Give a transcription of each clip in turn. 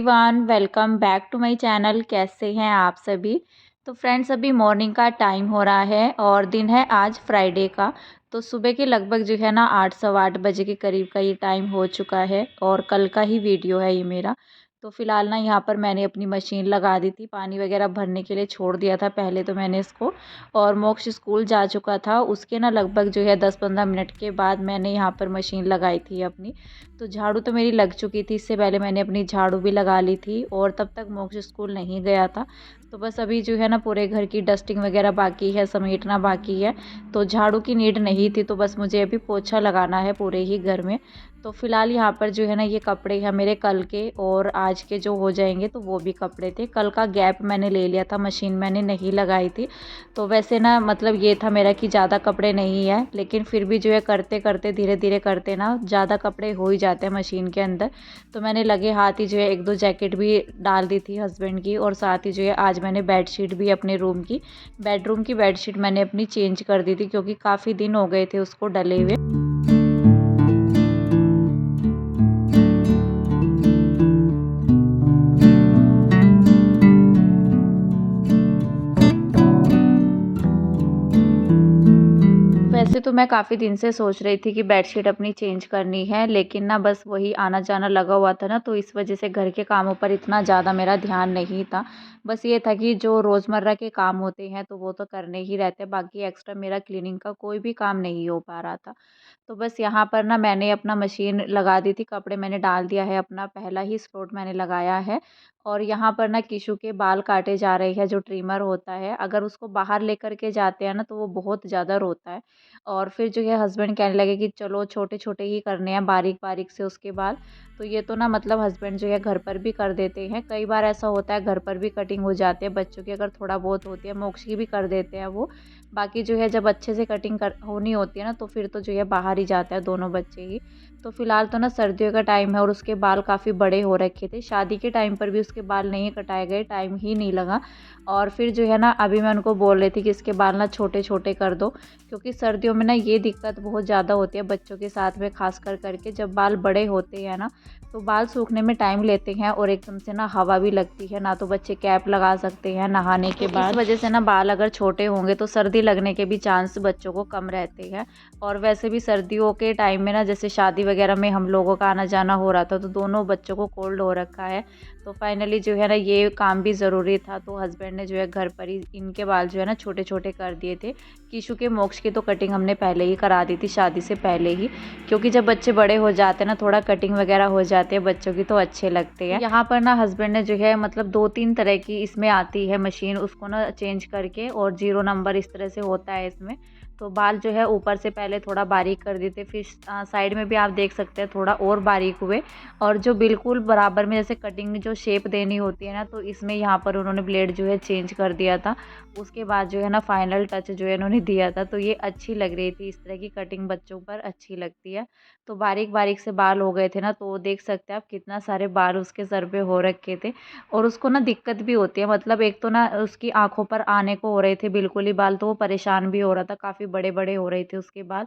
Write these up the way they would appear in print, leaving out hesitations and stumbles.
Everyone, welcome back to my channel. कैसे हैं आप सभी। तो फ्रेंड्स, अभी मॉर्निंग का टाइम हो रहा है और दिन है आज फ्राइडे का। तो सुबह के लगभग जो है ना 8 सवा 8 बजे के करीब का ये टाइम हो चुका है और कल का ही वीडियो है ये मेरा। तो फ़िलहाल ना यहाँ पर मैंने अपनी मशीन लगा दी थी, पानी वगैरह भरने के लिए छोड़ दिया था पहले तो मैंने इसको। और मोक्ष स्कूल जा चुका था, उसके ना लगभग जो है 10-15 मिनट के बाद मैंने यहाँ पर मशीन लगाई थी अपनी। तो झाड़ू तो मेरी लग चुकी थी, इससे पहले मैंने अपनी झाड़ू भी लगा ली थी और तब तक मोक्ष स्कूल नहीं गया था। तो बस अभी जो है ना पूरे घर की डस्टिंग वगैरह बाकी है, समेटना बाकी है। तो झाड़ू की नीड नहीं थी, तो बस मुझे अभी पोछा लगाना है पूरे ही घर में। तो फ़िलहाल यहाँ पर जो है ना ये कपड़े हैं मेरे कल के और आज के जो हो जाएंगे, तो वो भी कपड़े थे। कल का गैप मैंने ले लिया था, मशीन मैंने नहीं लगाई थी। तो वैसे ना मतलब ये था मेरा कि ज़्यादा कपड़े नहीं है, लेकिन फिर भी जो है करते करते धीरे धीरे करते ना ज़्यादा कपड़े हो ही जाते हैं मशीन के अंदर। तो मैंने लगे हाथ ही जो है 1-2 जैकेट भी डाल दी थी हस्बैंड की, और साथ ही जो है आज मैंने बेडशीट भी अपने बेडरूम की बेडशीट मैंने अपनी चेंज कर दी थी, क्योंकि काफ़ी दिन हो गए थे उसको डले हुए। वैसे तो मैं काफ़ी दिन से सोच रही थी कि बेडशीट अपनी चेंज करनी है, लेकिन ना बस वही आना जाना लगा हुआ था ना, तो इस वजह से घर के कामों पर इतना ज़्यादा मेरा ध्यान नहीं था। बस ये था कि जो रोज़मर्रा के काम होते हैं तो वो तो करने ही रहते हैं, बाकी एक्स्ट्रा मेरा क्लीनिंग का कोई भी काम नहीं हो पा रहा था। तो बस यहाँ पर ना मैंने अपना मशीन लगा दी थी, कपड़े मैंने डाल दिया है, अपना पहला ही स्लॉट मैंने लगाया है। और यहाँ पर ना किशु के बाल काटे जा रहे हैं, जो ट्रिमर होता है, अगर उसको बाहर लेकर के जाते हैं ना तो वो बहुत ज़्यादा रोता है। और फिर जो है हस्बैंड कहने लगे कि चलो छोटे-छोटे ही करने हैं, बारीक-बारीक से उसके बाल। तो ये तो ना मतलब हस्बैंड जो है घर पर भी कर देते हैं। कई बार ऐसा होता है घर पर भी कटिंग हो जाती है, बच्चों की अगर थोड़ा बहुत होती है, मोक्ष की भी कर देते हैं वो। बाकी जो है जब अच्छे से कटिंग कर होनी होती है ना, तो फिर तो जो है बाहर ही जाता है दोनों बच्चे ही। तो फिलहाल तो ना सर्दियों का टाइम है और उसके बाल काफ़ी बड़े हो रखे थे। शादी के टाइम पर भी उसके बाल नहीं कटाए गए, टाइम ही नहीं लगा। और फिर जो है ना अभी मैं उनको बोल रही थी कि इसके बाल ना छोटे-छोटे कर दो, क्योंकि सर्दियों में ना ये दिक्कत बहुत ज़्यादा होती है बच्चों के साथ में, ख़ास कर करके जब बाल बड़े होते हैं ना, तो बाल सूखने में टाइम लेते हैं और एकदम से ना हवा भी लगती है, ना तो बच्चे कैप लगा सकते हैं नहाने के बाद। इस वजह से ना बाल अगर छोटे होंगे तो सर्दी लगने के भी चांस बच्चों को कम रहते हैं। और वैसे भी सर्दियों के टाइम में ना जैसे शादी वगैरह में हम लोगों का आना जाना हो रहा था, तो दोनों बच्चों को कोल्ड हो रखा है। तो फाइनली जो है ना ये काम भी ज़रूरी था, तो हस्बैंड ने जो है घर पर ही इनके बाल जो है ना छोटे-छोटे कर दिए थे। किशु के मोक्ष की तो कटिंग हमने पहले ही करा दी थी शादी से पहले ही, क्योंकि जब बच्चे बड़े हो जाते हैं ना, थोड़ा कटिंग वगैरह हो जाते हैं बच्चों की, तो अच्छे लगते हैं। यहाँ पर ना हस्बैंड ने जो है मतलब 2-3 तरह की इसमें आती है मशीन, उसको ना चेंज करके, और 0 नंबर इस तरह से होता है इसमें। तो बाल जो है ऊपर से पहले थोड़ा बारीक कर देते, फिर साइड में भी आप देख सकते हैं थोड़ा और बारीक हुए। और जो बिल्कुल बराबर में जैसे कटिंग जो शेप देनी होती है ना, तो इसमें यहाँ पर उन्होंने ब्लेड जो है चेंज कर दिया था। उसके बाद जो है ना फाइनल टच जो है उन्होंने दिया था, तो ये अच्छी लग रही थी। इस तरह की कटिंग बच्चों पर अच्छी लगती है। तो बारीक बारीक से बाल हो गए थे ना, तो देख सकते हैं आप कितना सारे बाल उसके सर पे हो रखे थे। और उसको ना दिक्कत भी होती है, मतलब एक तो ना उसकी आंखों पर आने को हो रहे थे बिल्कुल ही बाल, तो वो परेशान भी हो रहा था, काफ़ी बड़े बड़े हो रहे थे उसके बाल।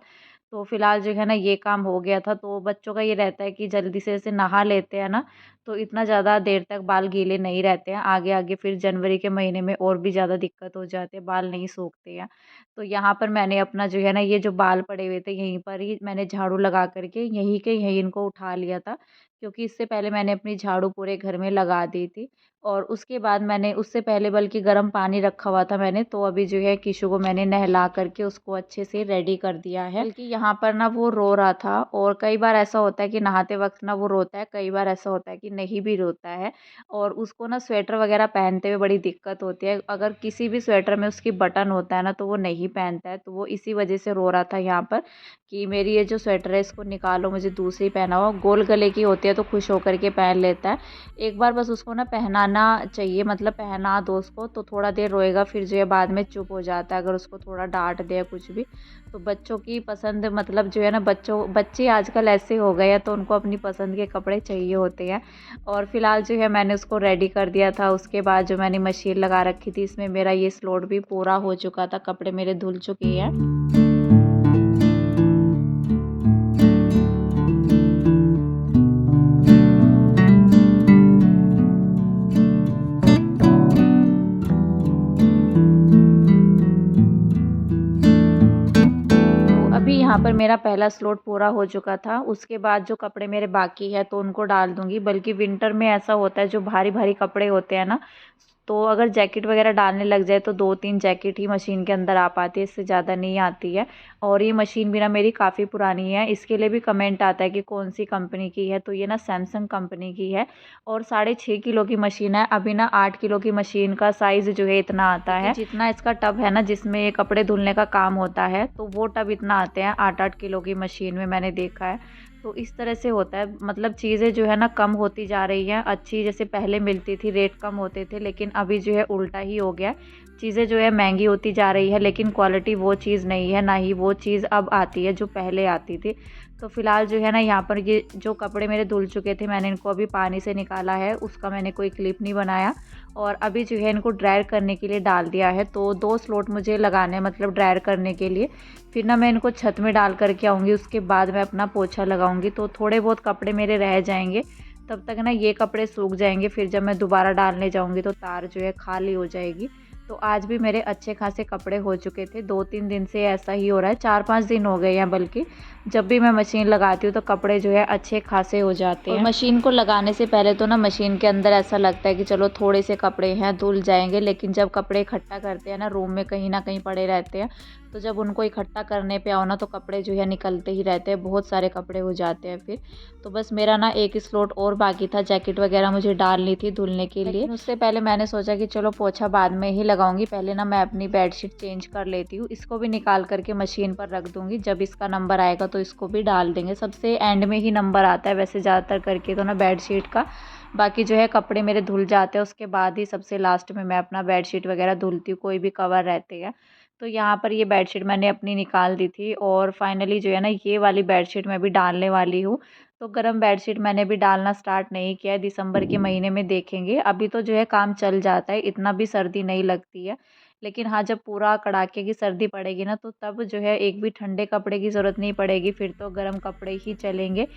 तो फिलहाल जो है ना ये काम हो गया था। तो बच्चों का ये रहता है कि जल्दी से जैसे नहा लेते हैं ना, तो इतना ज़्यादा देर तक बाल गीले नहीं रहते हैं। आगे आगे फिर जनवरी के महीने में और भी ज़्यादा दिक्कत हो जाती है, बाल नहीं सूखते हैं। तो यहाँ पर मैंने अपना जो है ना ये जो बाल पड़े हुए थे, यहीं पर ही मैंने झाड़ू लगा करके यहीं के यहीं इनको उठा लिया था, क्योंकि इससे पहले मैंने अपनी झाड़ू पूरे घर में लगा दी थी। और उसके बाद मैंने उससे पहले बल्कि गर्म पानी रखा हुआ था मैंने, तो अभी जो है किशु को मैंने नहला करके उसको अच्छे से रेडी कर दिया है। बल्कि यहाँ पर ना वो रो रहा था, और कई बार ऐसा होता है कि नहाते वक्त ना वो रोता है, कई बार ऐसा होता है कि नहीं भी रोता है। और उसको ना स्वेटर वगैरह पहनते हुए बड़ी दिक्कत होती है, अगर किसी भी स्वेटर में उसकी बटन होता है ना तो वो नहीं पहनता है, तो वो इसी वजह से रो रहा था यहाँ पर कि मेरी ये जो स्वेटर है इसको निकालो, मुझे दूसरी पहनाओ। गोल गले की होती है तो खुश होकर के पहन लेता है। एक बार बस उसको ना पहनाना चाहिए, मतलब पहना दो उसको, तो थोड़ा देर रोएगा, फिर जो है बाद में चुप हो जाता है अगर उसको थोड़ा डांट दे या कुछ भी। तो बच्चों की पसंद मतलब जो है ना, बच्चे आजकल ऐसे हो गए हैं, तो उनको अपनी पसंद के कपड़े चाहिए होते हैं। और फिलहाल जो है मैंने उसको रेडी कर दिया था। उसके बाद जो मैंने मशीन लगा रखी थी, इसमें मेरा ये स्लॉट भी पूरा हो चुका था, कपड़े मेरे धुल चुके हैं। अभी यहाँ पर मेरा पहला स्लॉट पूरा हो चुका था। उसके बाद जो कपड़े मेरे बाकी है तो उनको डाल दूँगी। बल्कि विंटर में ऐसा होता है, जो भारी-भारी कपड़े होते हैं ना, तो अगर जैकेट वग़ैरह डालने लग जाए तो 2-3 जैकेट ही मशीन के अंदर आ पाती है, इससे ज़्यादा नहीं आती है। और ये मशीन भी ना मेरी काफ़ी पुरानी है, इसके लिए भी कमेंट आता है कि कौन-सी कंपनी की है, तो ये ना सैमसंग कंपनी की है और 6.5 किलो की मशीन है। अभी ना 8 किलो की मशीन का साइज़ जो है इतना आता है। जितना इसका टब है ना, जिसमें ये कपड़े धुलने का काम होता है, तो वो टब इतना आते हैं 8-8 किलो की मशीन में, मैंने देखा है। तो इस तरह से होता है, मतलब चीज़ें जो है ना कम होती जा रही हैं। अच्छी जैसे पहले मिलती थी, रेट कम होते थे, लेकिन अभी जो है उल्टा ही हो गया है। चीज़ें जो है महंगी होती जा रही है, लेकिन क्वालिटी वो चीज़ नहीं है, ना ही वो चीज़ अब आती है जो पहले आती थी। तो फ़िलहाल जो है ना, यहाँ पर ये जो कपड़े मेरे धुल चुके थे, मैंने इनको अभी पानी से निकाला है, उसका मैंने कोई क्लिप नहीं बनाया और अभी जो है इनको ड्रायर करने के लिए डाल दिया है। तो 2 स्लॉट मुझे लगाने हैं, मतलब ड्रायर करने के लिए। फिर ना मैं इनको छत में डाल कर के आऊँगी, उसके बाद मैं अपना पोछा लगाऊँगी। तो थोड़े बहुत कपड़े मेरे रह जाएँगे, तब तक ना ये कपड़े सूख जाएँगे। फिर जब मैं दोबारा डालने जाऊँगी तो तार जो है खाली हो जाएगी। तो आज भी मेरे अच्छे खासे कपड़े हो चुके थे। 2-3 दिन से ऐसा ही हो रहा है, 4-5 दिन हो गए हैं बल्कि। जब भी मैं मशीन लगाती हूँ तो कपड़े जो है अच्छे खासे हो जाते हैं। और मशीन को लगाने से पहले तो ना मशीन के अंदर ऐसा लगता है कि चलो थोड़े से कपड़े हैं, धुल जाएंगे, लेकिन जब कपड़े इकट्ठा करते हैं ना, रूम में कहीं ना कहीं पड़े रहते हैं, तो जब उनको इकट्ठा करने पे आओ ना, तो कपड़े जो है निकलते ही रहते हैं, बहुत सारे कपड़े हो जाते हैं फिर। तो बस मेरा ना एक स्लॉट और बाकी था, जैकेट वगैरह मुझे डालनी थी धुलने के लिए। उससे पहले मैंने सोचा कि चलो पोछा बाद में ही लगाऊंगी, पहले ना मैं अपनी बेडशीट चेंज कर लेती हूँ। इसको भी निकाल करके मशीन पर रख दूंगी, जब इसका नंबर आएगा तो इसको भी डाल देंगे। सबसे एंड में ही नंबर आता है वैसे ज़्यादातर करके तो ना बेडशीट का। बाकी जो है कपड़े मेरे धुल जाते हैं, उसके बाद ही सबसे लास्ट में मैं अपना बेडशीट वगैरह धुलती हूँ, कोई भी कवर रहते हैं। तो यहाँ पर ये बेडशीट मैंने अपनी निकाल दी थी और फाइनली जो है ना, ये वाली बेडशीट मैं भी डालने वाली हूँ। तो गर्म बेडशीट मैंने भी डालना स्टार्ट नहीं किया है, दिसंबर के महीने में देखेंगे। अभी तो जो है काम चल जाता है, इतना भी सर्दी नहीं लगती है। लेकिन हाँ, जब पूरा कड़ाके की सर्दी पड़ेगी ना, तो तब जो है एक भी ठंडे कपड़े की ज़रूरत नहीं पड़ेगी, फिर तो गर्म कपड़े ही चलेंगे।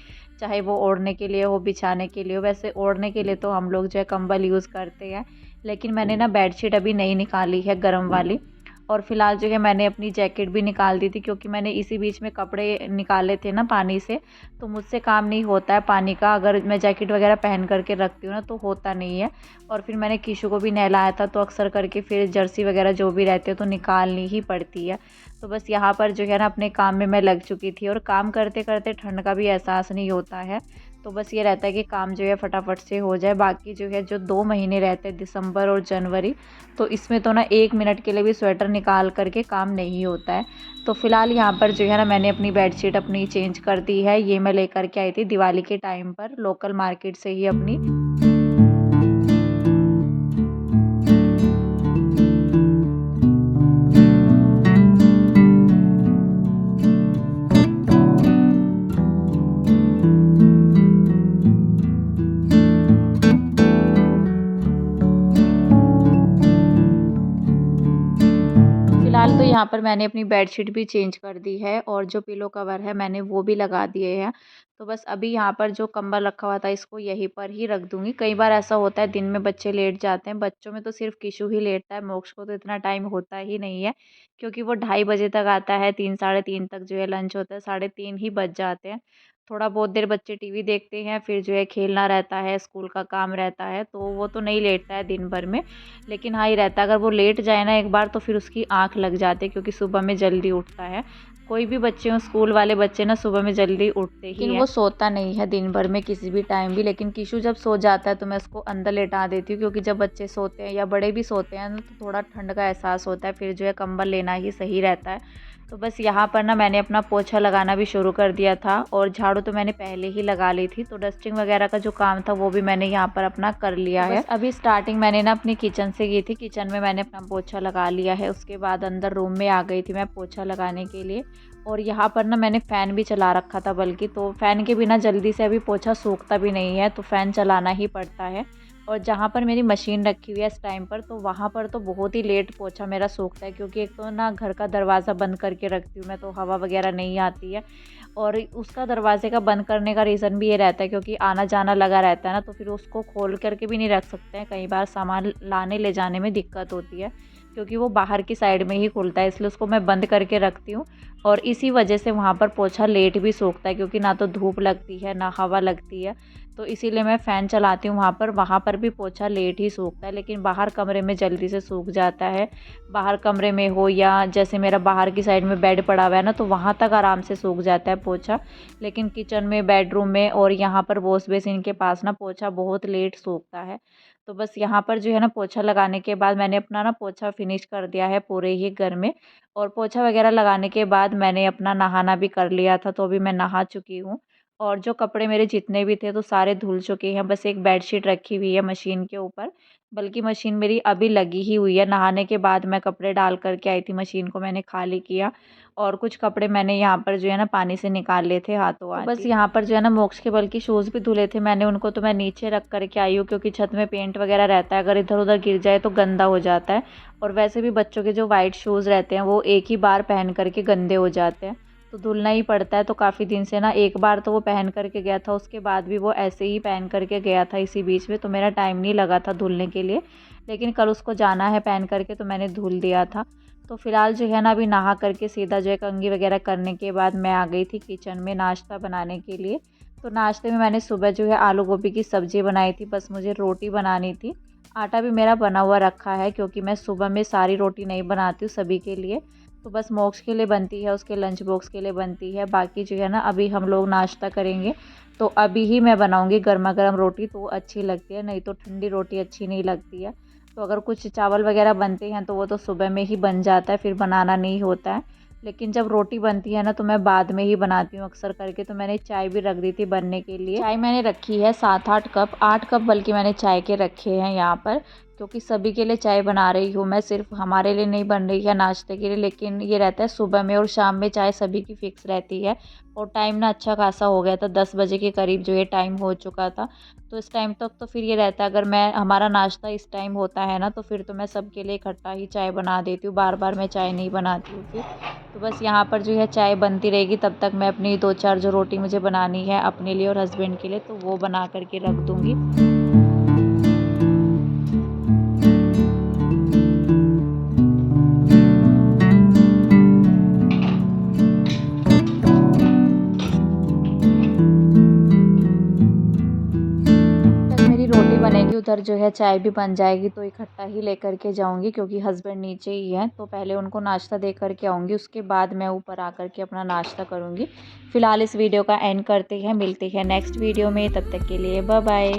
चाहे वो ओढ़ने के लिए हो, बिछाने के लिए हो। वैसे ओढ़ने के लिए तो हम लोग जो है कंबल यूज़ करते हैं, लेकिन मैंने ना बेडशीट अभी नहीं निकाली है गर्म वाली। और फ़िलहाल जो है मैंने अपनी जैकेट भी निकाल दी थी, क्योंकि मैंने इसी बीच में कपड़े निकाले थे ना पानी से, तो मुझसे काम नहीं होता है पानी का। अगर मैं जैकेट वगैरह पहन करके रखती हूँ ना, तो होता नहीं है। और फिर मैंने कीशु को भी नहलाया था, तो अक्सर करके फिर जर्सी वगैरह जो भी रहती है तो निकालनी ही पड़ती है। तो बस यहाँ पर जो है ना, अपने काम में मैं लग चुकी थी और काम करते करते ठंड का भी एहसास नहीं होता है। तो बस ये रहता है कि काम जो है फटाफट से हो जाए। बाकी जो है, जो 2 महीने रहते हैं, दिसंबर और जनवरी, तो इसमें तो ना 1 मिनट के लिए भी स्वेटर निकाल करके काम नहीं होता है। तो फ़िलहाल यहाँ पर जो है ना, मैंने अपनी बेडशीट अपनी चेंज कर दी है। ये मैं लेकर के आई थी दिवाली के टाइम पर लोकल मार्केट से ही अपनी। फ़िलहाल तो यहाँ पर मैंने अपनी बेडशीट भी चेंज कर दी है और जो पिलो कवर है मैंने वो भी लगा दिए हैं। तो बस अभी यहाँ पर जो कंबल रखा हुआ था, इसको यहीं पर ही रख दूँगी। कई बार ऐसा होता है दिन में बच्चे लेट जाते हैं, बच्चों में तो सिर्फ़ किशु ही लेटता है, मोक्ष को तो इतना टाइम होता ही नहीं है, क्योंकि वो 2:30 बजे तक आता है, 3 साढ़े 3 तक जो है लंच होता है, साढ़े 3 ही बज जाते हैं। थोड़ा बहुत देर बच्चे टीवी देखते हैं, फिर जो है खेलना रहता है, स्कूल का काम रहता है, तो वो तो नहीं लेटता है दिन भर में। लेकिन हाँ, ये रहता है अगर वो लेट जाए ना एक बार, तो फिर उसकी आँख लग जाती है, क्योंकि सुबह में जल्दी उठता है। कोई भी बच्चे हों, स्कूल वाले बच्चे ना सुबह में जल्दी उठते ही हैं। लेकिन वो सोता नहीं है दिन भर में किसी भी टाइम भी। लेकिन किशु जब सो जाता है तो मैं उसको अंदर लेटा देती हूँ, क्योंकि जब बच्चे सोते हैं या बड़े भी सोते हैं ना, तो थोड़ा ठंड का एहसास होता है, फिर जो है कंबल लेना ही सही रहता है। तो बस यहाँ पर ना मैंने अपना पोछा लगाना भी शुरू कर दिया था और झाड़ू तो मैंने पहले ही लगा ली थी। तो डस्टिंग वगैरह का जो काम था वो भी मैंने यहाँ पर अपना कर लिया है। अभी स्टार्टिंग मैंने ना अपनी किचन से की थी, किचन में मैंने अपना पोछा लगा लिया है। उसके बाद अंदर रूम में आ गई थी मैं पोछा लगाने के लिए। और यहाँ पर ना मैंने फ़ैन भी चला रखा था, बल्कि तो फ़ैन के बिना जल्दी से अभी पोछा सूखता भी नहीं है, तो फ़ैन चलाना ही पड़ता है। और जहाँ पर मेरी मशीन रखी हुई है इस टाइम पर, तो वहाँ पर तो बहुत ही लेट पोछा मेरा सूखता है, क्योंकि एक तो ना घर का दरवाज़ा बंद करके रखती हूँ मैं, तो हवा वगैरह नहीं आती है। और उसका दरवाजे का बंद करने का रीज़न भी ये रहता है, क्योंकि आना जाना लगा रहता है ना, तो फिर उसको खोल करके भी नहीं रख सकते हैं, कई बार सामान लाने ले जाने में दिक्कत होती है। क्योंकि वो बाहर की साइड में ही खुलता है, इसलिए उसको मैं बंद करके रखती हूँ। और इसी वजह से वहाँ पर पोछा लेट भी सूखता है, क्योंकि ना तो धूप लगती है ना हवा लगती है, तो इसीलिए मैं फ़ैन चलाती हूँ वहाँ पर भी पोछा लेट ही सूखता है। लेकिन बाहर कमरे में जल्दी से सूख जाता है। बाहर कमरे में हो या जैसे मेरा बाहर की साइड में बेड पड़ा हुआ है ना, तो वहाँ तक आराम से सूख जाता है पोछा। लेकिन किचन में, बेडरूम में और यहाँ पर वॉश बेसिन के पास ना पोछा बहुत लेट सूखता है। तो बस यहाँ पर जो है ना पोछा लगाने के बाद मैंने अपना ना पोछा फिनिश कर दिया है पूरे ही घर में। और पोछा वगैरह लगाने के बाद मैंने अपना नहाना भी कर लिया था, तो अभी मैं नहा चुकी हूँ। और जो कपड़े मेरे जितने भी थे तो सारे धुल चुके हैं, बस एक बेडशीट रखी हुई है मशीन के ऊपर। बल्कि मशीन मेरी अभी लगी ही हुई है, नहाने के बाद मैं कपड़े डाल कर के आई थी, मशीन को मैंने खाली किया। और कुछ कपड़े मैंने यहाँ पर जो है ना पानी से निकाल लिए थे हाथों हाथ। बस यहाँ पर जो है ना मोक्ष के बल्कि शूज़ भी धुले थे मैंने, उनको तो मैं नीचे रख कर के आई हूँ, क्योंकि छत में पेंट वगैरह रहता है, अगर इधर उधर गिर जाए तो गंदा हो जाता है। और वैसे भी बच्चों के जो वाइट शूज़ रहते हैं वो एक ही बार पहन करके गंदे हो जाते हैं, तो धुलना ही पड़ता है। तो काफ़ी दिन से ना एक बार तो वो पहन करके गया था, उसके बाद भी वो ऐसे ही पहन करके गया था इसी बीच में, तो मेरा टाइम नहीं लगा था धुलने के लिए। लेकिन कल उसको जाना है पहन करके, तो मैंने धुल दिया था। तो फ़िलहाल जो है ना अभी नहा करके सीधा जो है कंघी वगैरह करने के बाद मैं आ गई थी किचन में नाश्ता बनाने के लिए। तो नाश्ते में मैंने सुबह जो है आलू गोभी की सब्ज़ी बनाई थी, बस मुझे रोटी बनानी थी। आटा भी मेरा बना हुआ रखा है, क्योंकि मैं सुबह में सारी रोटी नहीं बनाती हूँ सभी के लिए। तो बस मोक्ष के लिए बनती है, उसके लंच बॉक्स के लिए बनती है। बाकी जो है ना अभी हम लोग नाश्ता करेंगे, तो अभी ही मैं बनाऊँगी गर्मा गर्म रोटी, तो अच्छी लगती है, नहीं तो ठंडी रोटी अच्छी नहीं लगती है। तो अगर कुछ चावल वगैरह बनते हैं तो वो तो सुबह में ही बन जाता है, फिर बनाना नहीं होता है। लेकिन जब रोटी बनती है ना तो मैं बाद में ही बनाती हूँ अक्सर करके। तो मैंने चाय भी रख दी थी बनने के लिए। चाय मैंने रखी है 7-8 कप, 8 कप बल्कि मैंने चाय के रखे हैं यहाँ पर, क्योंकि सभी के लिए चाय बना रही हूँ मैं, सिर्फ हमारे लिए नहीं बन रही है नाश्ते के लिए। लेकिन ये रहता है सुबह में और शाम में चाय सभी की फ़िक्स रहती है। और टाइम ना अच्छा खासा हो गया था, 10 बजे के करीब जो ये टाइम हो चुका था। तो इस टाइम तक तो फिर ये रहता है, अगर मैं हमारा नाश्ता इस टाइम होता है ना तो फिर तो मैं सबके लिए इकट्ठा ही चाय बना देती हूँ, बार बार मैं चाय नहीं बनाती हूँ फिर। तो बस यहाँ पर जो है चाय बनती रहेगी, तब तक मैं अपनी 2-4 जो रोटी मुझे बनानी है अपने लिए और हस्बैंड के लिए, तो वो बना करके रख दूँगी। तक मेरी रोटी बनेगी, उधर जो है चाय भी बन जाएगी, तो इकट्ठा ही लेकर के जाऊंगी, क्योंकि हस्बैंड नीचे ही हैं। तो पहले उनको नाश्ता दे करके आऊँगी, उसके बाद मैं ऊपर आकर के अपना नाश्ता करूँगी। फ़िलहाल इस वीडियो का एंड करते हैं, मिलते हैं नेक्स्ट वीडियो में, तब तक के लिए बाय बाय।